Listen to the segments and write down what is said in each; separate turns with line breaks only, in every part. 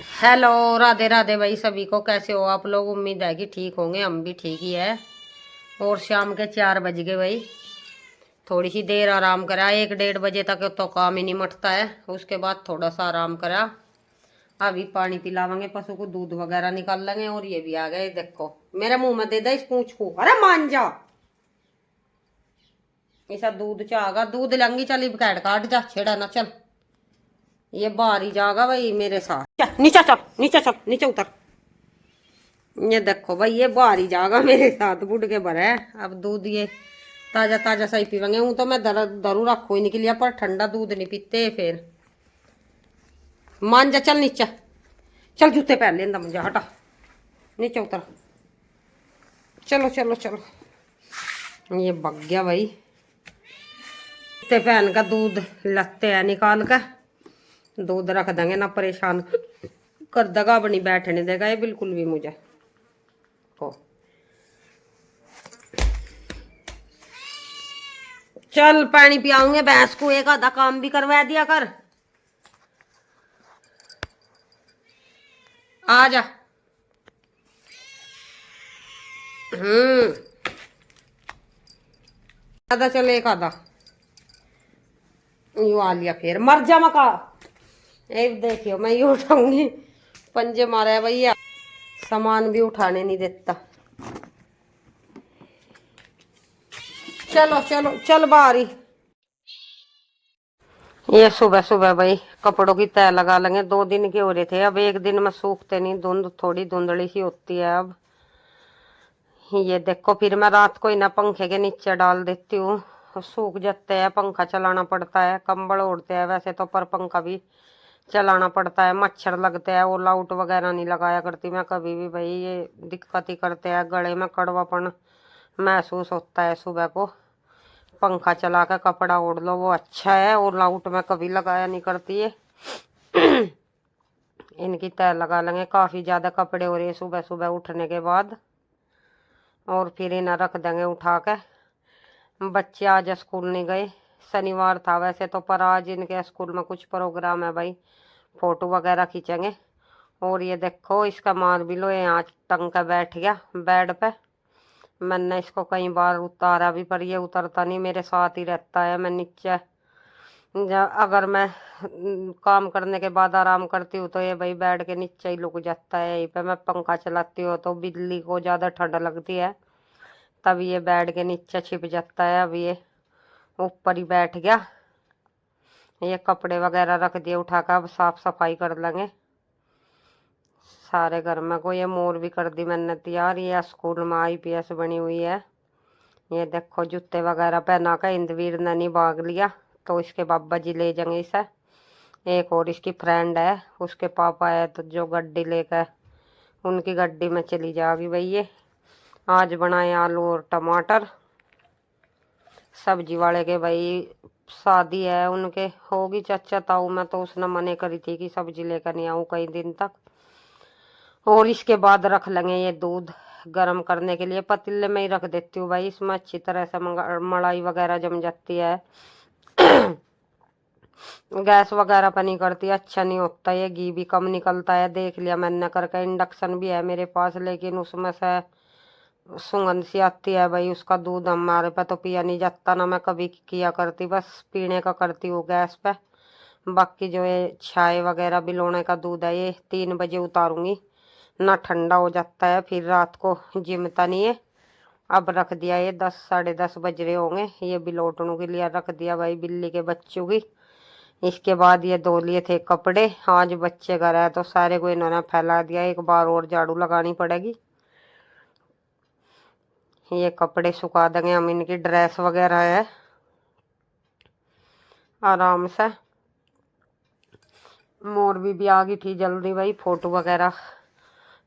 Hello, Radhe Radhe भाई सभी को। कैसे हो आप लोग? उम्मीद है कि ठीक होंगे, हम भी ठीक ही है। और शाम के 4 बज गए भाई। थोड़ी सी देर आराम करा, 1 डेढ़ बजे तक तो काम ही नहीं मटता है। उसके बाद थोड़ा सा आराम करा। अभी पानी पिलावांगे, पशु को दूध वगैरह निकाल लेंगे। और ये भी आ गए, देखो मेरे मुंह में दे दे इस पूंछ को। अरे मान जा, ऐसा दूध चाहगा, दूध लंगी चली कैड काट जा, छेड़ा ना चल। ये बाहर ही जाएगा भाई मेरे साथ। चल नीचे चल, नीचे चल, नीचे उतर। ये देखो भाई, ये बाहर ही जाएगा मेरे साथ, बुढ़ के भरे है। अब दूध ये ताजा ताजा सही पीवेंगे। हूं तो मैं दरू रखू ही नहीं के लिया, पर ठंडा दूध नहीं पीते फिर। मान जा, चल नीचे चल, जूते पहन लेंदा मुझे, हटा नीचे उतर। चलो चलो चलो। ये भग गया भाई। जूते पहन का दूध लगते हैं निकाल कर। दूध रख देंगे ना, परेशान कर देगा, अब नहीं बैठने देगा ये बिल्कुल भी मुझे। हो चल, पानी पियाऊंगे भैंस को, एक आधा काम भी करवा दिया कर। आ जा। हम्म, आधा चल, एक आधा यू आ लिया, फिर मर जा मका। एक देखियो, मैं यू उठाऊंगी, पंजे मारा है भैया, सामान भी उठाने नहीं देता। चलो चलो चल बारी। ये सुबह सुबह भाई कपड़ों की तय लगा लेंगे। 2 दिन के हो रहे थे, अब एक दिन में सूखते नहीं, धुंध थोड़ी धुंधली सी होती है अब। ये देखो, फिर मैं रात को ही ना पंखे के नीचे डाल देती हूँ, सूख जाते हैं। पंखा चलाना पड़ता है, कंबल ओढ़ते हैं वैसे तो, पर पंखा भी चलाना पड़ता है। मच्छर लगते हैं, ऑल आउट वगैरह नहीं लगाया करती मैं कभी भी भाई, ये दिक्कत ही करते हैं। गले में कड़वापन महसूस होता है सुबह को। पंखा चला कर कपड़ा ओढ़ लो वो अच्छा है, ऑल आउट में कभी लगाया नहीं करती है। इनकी तय लगा लेंगे। काफ़ी ज़्यादा कपड़े हो रहे हैं सुबह सुबह उठने के बाद। और फिर इन्हें रख देंगे उठा के। बच्चे आज स्कूल नहीं गए, शनिवार था वैसे तो, पर आज इनके स्कूल में कुछ प्रोग्राम है भाई, फोटो वगैरह खींचेंगे। और ये देखो, इसका मार भी लो, यहाँ टंग के बैठ गया बेड पे। मैंने इसको कई बार उतारा भी, पर ये उतरता नहीं, मेरे साथ ही रहता है। मैं नीचे अगर मैं काम करने के बाद आराम करती हूँ तो ये भाई बेड के नीचे ही लुक जाता है। यहीं पे मैं पंखा चलाती हूँ तो बिल्ली को ज़्यादा ठंड लगती है, तब ये बेड के नीचे छिप जाता है। अब ये ऊपर ही बैठ गया। ये कपड़े वगैरह रख दिए उठा कर, अब साफ सफाई कर लेंगे सारे घर में को। ये मोर भी कर दी मैंने तैयार, ये स्कूल में IPS बनी हुई है। ये देखो, जूते वगैरह पहना कर इंद्रवीर ने नहीं भाग लिया, तो इसके बाबा जी ले जाएंगे इसे। एक और इसकी फ्रेंड है, उसके पापा है तो जो गड्डी लेकर उनकी गड्डी में चली जाएगी भाई। ये आज बनाए आलू और टमाटर। सब्जी वाले के भाई शादी है, उनके होगी चाचा ताऊ में, तो उसने मने करी थी कि सब्जी लेकर नहीं आऊँ कई दिन तक। और इसके बाद रख लेंगे ये दूध गर्म करने के लिए, पतीले में ही रख देती हूँ भाई, इसमें अच्छी तरह से मलाई वगैरह जम जाती है। गैस वगैरह पर नहीं करती, अच्छा नहीं होता। ये घी भी कम निकलता है, देख लिया मैंने करके। इंडक्शन भी है मेरे पास, लेकिन उसमें से सुगंध सी आती है भाई, उसका दूध हमारे पे तो पिया नहीं जाता ना। मैं कभी किया करती, बस पीने का करती हूँ गैस पे। बाकी जो ये चाय वगैरह बिलोने का दूध है, ये 3 बजे उतारूंगी ना, ठंडा हो जाता है फिर रात को जिमता नहीं है। अब रख दिया, ये 10 साढ़े 10 बज रहे होंगे, ये बिलोटनों के लिए रख दिया भाई, बिल्ली के बच्चों की। इसके बाद ये धो लिए थे कपड़े, आज बच्चे घर है तो सारे को इन्होंने फैला दिया, एक बार और झाड़ू लगानी पड़ेगी। ये कपड़े सुखा देंगे हम, इनकी ड्रेस वगैरह है आराम से। मोर भी आ गई थी जल्दी भाई, फोटो वगैरह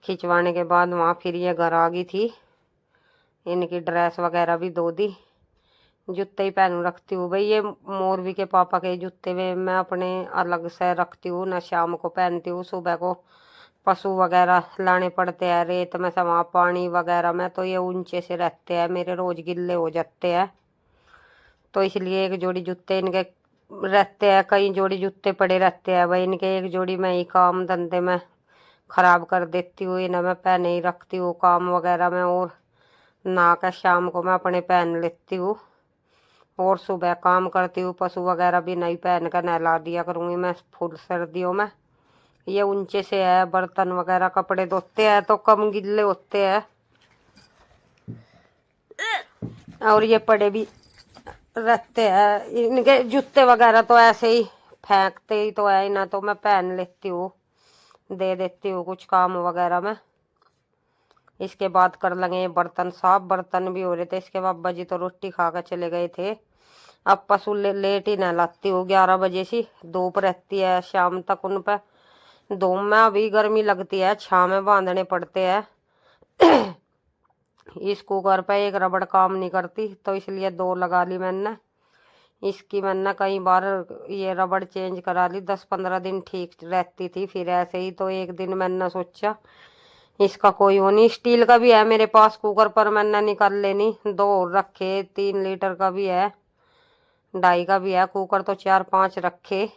खिंचवाने के बाद वहाँ फिर ये घर आ गई थी। इनकी ड्रेस वगैरह भी धो दी। जूते ही पहन रखती हूँ भाई, ये मोरवी के पापा के जूते में मैं अपने अलग से रखती हूँ ना, शाम को पहनती हूँ। सुबह को पशु वगैरह लाने पड़ते हैं रेत में से, वहाँ पानी वगैरह में, तो ये ऊंचे से रहते हैं मेरे, रोज गिल्ले हो जाते हैं। तो इसलिए एक जोड़ी जूते इनके रहते हैं, कई जोड़ी जूते पड़े रहते हैं भाई इनके। एक जोड़ी मैं ही काम धंधे में खराब कर देती हूँ। इन्हें मैं पहने ही रखती हूँ काम वगैरह में, और नहा कर शाम को मैं अपने पहन लेती हूँ। और सुबह काम करती हूँ, पशु वगैरह भी नहीं पहन कर नहला दिया करूँगी मैं फुल सर्दियों में। ये ऊंचे से है, बर्तन वगैरह कपड़े धोते हैं तो कम गिल्ले होते हैं, और ये पड़े भी रहते हैं। इनके जूते वगैरह तो ऐसे ही फेंकते ही तो है, ना तो मैं पहन लेती हूँ, दे देती हूँ कुछ काम वगैरह में। इसके बाद कर लेंगे बर्तन साफ। बर्तन भी हो रहे थे, इसके बाद बजी तो रोटी खा कर चले गए थे। अब पशु लेट ही नहलाती हूँ, 11 बजे से धूप रहती है शाम तक उन पे। धूप में अभी गर्मी लगती है, छाव में बांधने पड़ते हैं। इस कुकर पे एक रबड़ काम नहीं करती, तो इसलिए 2 लगा ली मैंने। इसकी मैंने कई बार ये रबड़ चेंज करा ली, 10-15 दिन ठीक रहती थी, फिर ऐसे ही। तो एक दिन मैंने सोचा इसका कोई वो नहीं। स्टील का भी है मेरे पास कुकर, पर मैंने निकाल लेनी। 2 और रखे, 3 लीटर का भी है, 2.5 का भी है कुकर, तो 4-5 रखे।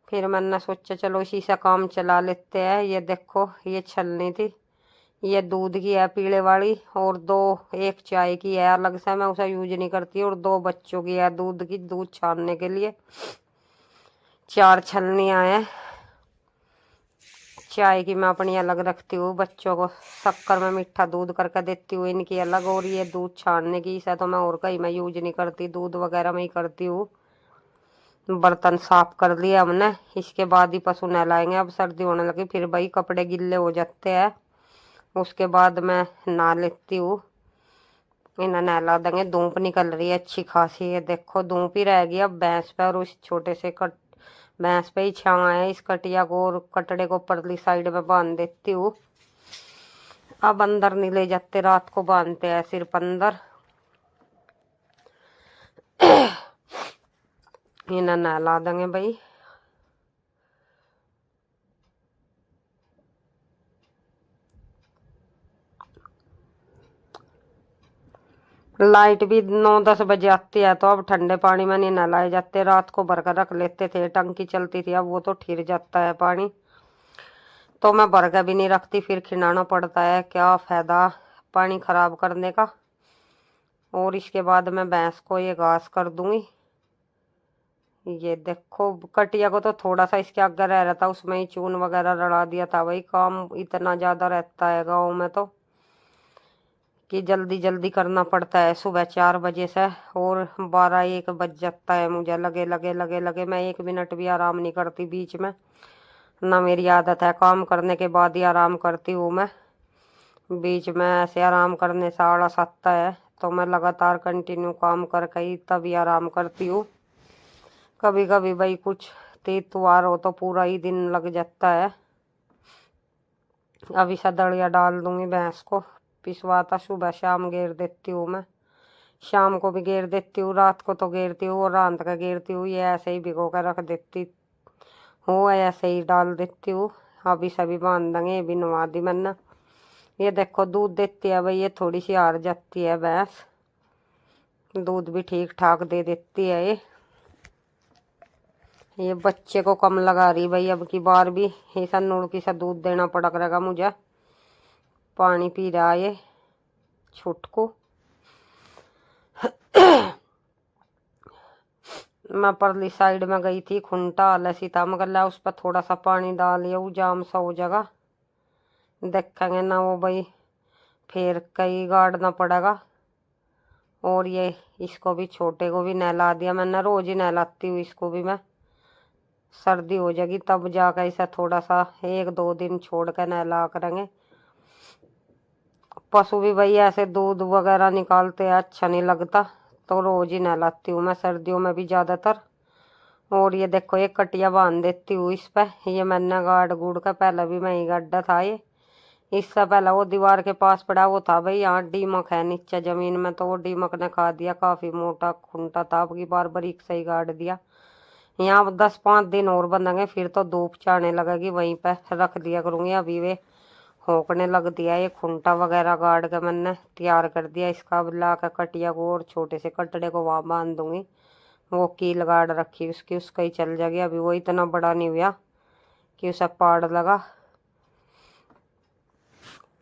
फिर मैंने सोचा चलो इसी से काम चला लेते हैं। ये देखो ये छलनी थी, ये दूध की है पीले वाली, और 2 एक चाय की है अलग से, मैं उसे यूज नहीं करती। और 2 बच्चों की है दूध की, दूध छानने के लिए। 4 छलनियाँ हैं। चाय की मैं अपनी अलग रखती हूँ, बच्चों को शक्कर में मीठा दूध करके देती हूँ, इनकी अलग। और ये दूध छानने की इसे तो मैं और कहीं मैं यूज नहीं करती, दूध वगैरह में ही करती हूँ। बर्तन साफ कर लिए हमने, इसके बाद ही पशु नहलाएंगे। अब सर्दी होने लगी, फिर भाई कपड़े गिल्ले हो जाते हैं। उसके बाद मैं नहा लेती हूँ, इन्हें नहला देंगे। धूप निकल रही है अच्छी खासी, ये देखो धूप ही रह गई अब भैंस पे, और उस छोटे से भैंस पे ही छावा है। इस कटिया को और कटड़े को परली साइड में बांध देती हूँ। अब अंदर नहीं ले जाते, रात को बांधते हैं सिर्फ अंदर। इन्हें नहला देंगे भाई। लाइट भी 9-10 बजे आती है, तो अब ठंडे पानी में नहीं नहलाए जाते, रात को भरकर रख लेते थे, टंकी चलती थी। अब वो तो ठिर जाता है पानी, तो मैं भर के भी नहीं रखती, फिर खिलाना पड़ता है, क्या फायदा पानी खराब करने का। और इसके बाद मैं भैंस को ये घास कर दूंगी। ये देखो कटिया को तो थोड़ा सा इसके आगे रह रहा था, उसमें ही चून वगैरह रड़ा दिया था। भाई काम इतना ज्यादा रहता है गाँव में तो, कि जल्दी जल्दी करना पड़ता है सुबह 4 बजे से, और 12-1 बज जाता है मुझे लगे लगे लगे लगे। मैं 1 मिनट भी आराम नहीं करती बीच में, ना मेरी आदत है। काम करने के बाद ही आराम करती हूँ मैं, बीच में ऐसे आराम करने से आलस आता है। तो मैं लगातार कंटिन्यू काम करके ही तभी आराम करती हूँ। कभी कभी भाई कुछ त्योहार हो तो पूरा ही दिन लग जाता है। अभी सा दड़िया डाल दूंगी भैंस को, पिसवाता सुबह शाम गेर देती हूँ मैं। शाम को भी गेर देती हूँ, रात को तो गेरती हूँ, और रात का गेरती हूँ। ये ऐसे ही भिगो कर रख देती हूँ, ऐसे ही डाल देती हूँ। अभी सभी बांध देंगे, ये भी नवा दी मैंने। ये देखो दूध देती है भाई, ये थोड़ी सी हार जाती है भैंस, दूध भी ठीक ठाक दे देती है ये बच्चे को कम लगा रही भाई, अब की बार भी ऐसा नुड़की सा दूध देना पड़ा करेगा मुझे। पानी पी रहा है ये छुटकू। मैं परली साइड में गई थी, खुंटा अलसी था, मगर ला उस पर थोड़ा सा पानी डाल लिया, जाम सा हो जाएगा। देखेंगे ना वो भाई, फिर कहीं गाड़ना पड़ेगा। और ये इसको भी, छोटे को भी नहला दिया मैंने, रोज ही नहलाती हूँ इसको भी मैं। सर्दी हो जाएगी तब जाकर इसे थोड़ा सा 1-2 दिन छोड़ कर नहला करेंगे। पशु भी भाई ऐसे दूध वगैरह निकालते हैं, अच्छा नहीं लगता, तो रोज ही नहलाती हूँ मैं सर्दियों में भी ज्यादातर। और ये देखो एक कटिया बांध देती हूँ इस पे, ये मैंने गाड़ गुड़ का, पहले भी मैं ही गड्ढा था ये। इससे पहले वो दीवार के पास पड़ा वो था भाई, यहाँ दीमक है नीचे जमीन में, तो वो दीमक ने खा दिया। काफी मोटा खुंटा था, अब की बार बारीक से ही गाड़ दिया। यहाँ 10-5 दिन और बंधेंगे, फिर तो धूप चाड़ने लगेगी, वहीं पे रख दिया करूंगी। अभी वे होकने लग दिया, ये खुंटा वगैरह गाड़ के मैंने तैयार कर दिया। इसका अब ला कर कटिया को और छोटे से कटड़े को वहां बांध दूंगी। वो कील गाड़ रखी उसकी, उसका ही चल जाएगी। अभी वो इतना बड़ा नहीं हुआ कि उसे पाड़ लगा।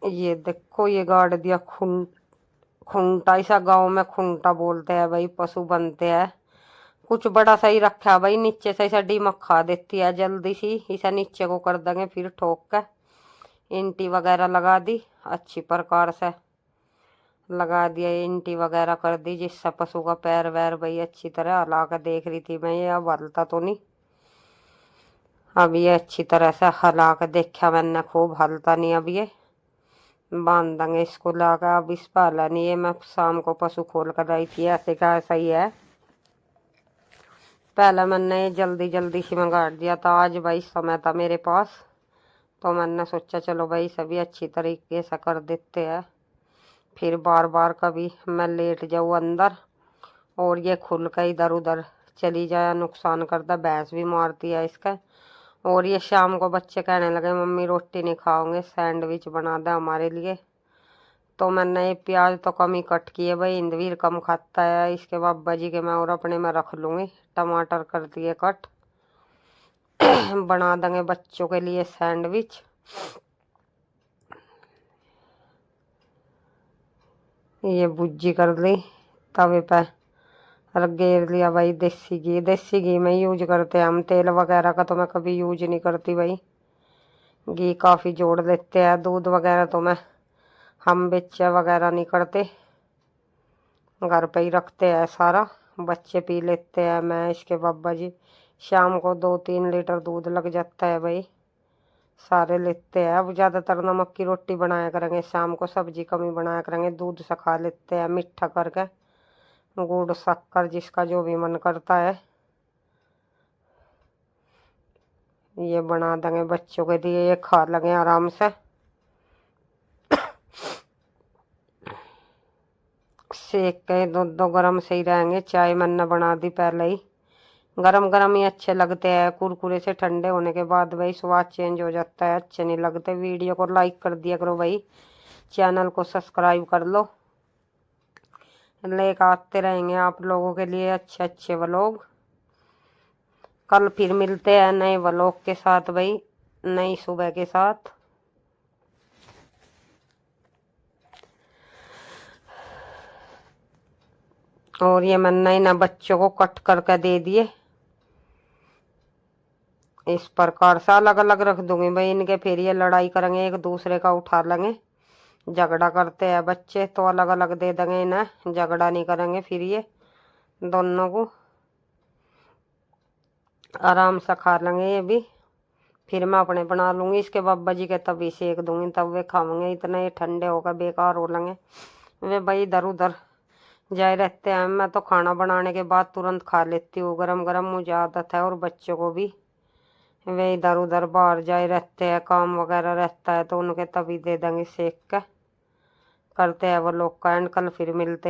ये देखो ये गाड़ दिया खूंटा। ऐसा गांव में खूंटा बोलते हैं भाई, पशु बनते हैं। कुछ बड़ा सही रखा है भाई, नीचे से ऐसा डीमक खा देती है जल्दी सी। ऐसा नीचे को कर देंगे, फिर ठोक कर इंटी वगैरह लगा दी, अच्छी प्रकार से लगा दिया, इंटी वगैरह कर दी, जिससे पशु का पैर वैर भाई अच्छी तरह हिला कर देख रही थी मैं, ये अब हलता तो नहीं। अब ये अच्छी तरह से हिला कर देखा मैंने, खूब हलता नहीं। अब ये बांध देंगे इसको लाकर। अब इस पर हला नहीं, ये मैं शाम को पशु खोल कर आई थी, ऐसे का ऐसा ही है। पहले मैंने ये जल्दी जल्दी सी में काट दिया था, आज भाई समय था मेरे पास, तो मैंने सोचा चलो भाई सभी अच्छी तरीके से कर देते हैं, फिर बार बार कभी मैं लेट जाऊँ अंदर और ये खुल कर इधर उधर चली जाए, नुकसान करता, भैंस भी मारती है इसका। और ये शाम को बच्चे कहने लगे मम्मी रोटी नहीं खाओगे, सैंडविच बना दे हमारे लिए। तो मैंने ये प्याज तो कम ही कट किए भाई, इंदवीर कम खाता है, इसके बाबा जी के मैं और अपने में रख लूँगी। टमाटर कर दिए कट। बना देंगे बच्चों के लिए सैंडविच। ये भुज्जी कर ली तवे पे, रख गेर लिया भाई देसी घी में यूज करते हैं हम, तेल वगैरह का तो मैं कभी यूज नहीं करती भाई। घी काफ़ी जोड़ लेते हैं। दूध वगैरह तो मैं हम बेचे वगैरह नहीं करते, घर पे ही रखते हैं सारा, बच्चे पी लेते हैं, मैं इसके बाबा जी शाम को 2-3 लीटर दूध लग जाता है भाई, सारे लेते हैं। अब ज़्यादातर नमक की रोटी बनाया करेंगे शाम को, सब्जी कम ही बनाया करेंगे, दूध से खा लेते हैं मीठा करके, गुड़ शक्कर जिसका जो भी मन करता है। ये बना देंगे बच्चों के लिए, ये खा लेंगे आराम से। सेक के दो गरम से ही रहेंगे। चाय मैंने बना दी पहले ही, गरम गरम ही अच्छे लगते हैं, कुरकुरे से ठंडे होने के बाद भाई स्वाद चेंज हो जाता है, अच्छे नहीं लगते। वीडियो को लाइक कर दिया करो भाई, चैनल को सब्सक्राइब कर लो, लेकर आते रहेंगे आप लोगों के लिए अच्छे अच्छे व्लॉग। कल फिर मिलते हैं नए व्लॉग के साथ भाई, नई सुबह के साथ। और ये मैंने ना बच्चों को कट करके दे दिए, इस प्रकार से अलग अलग रख दूंगी भाई इनके, फिर ये लड़ाई करेंगे, एक दूसरे का उठा लेंगे, झगड़ा करते हैं बच्चे, तो अलग अलग दे देंगे इन्हें, झगड़ा नहीं करेंगे फिर ये दोनों को आराम से खा लेंगे ये भी। फिर मैं अपने बना लूँगी, इसके बाबा जी के तभी सेक दूंगी, तब वे खाएंगे, इतने ये ठंडे होकर बेकार हो लेंगे वे भाई, इधर उधर जाए रहते हैं। मैं तो खाना बनाने के बाद तुरंत खा लेती हूँ, गरम गरम मुझे आदत है, और बच्चों को भी। वे इधर उधर बाहर जाए रहते हैं, काम वगैरह रहता है, तो उनके तभी दे देंगे सेक के। करते हैं वो लोग का एंड, कल फिर मिलते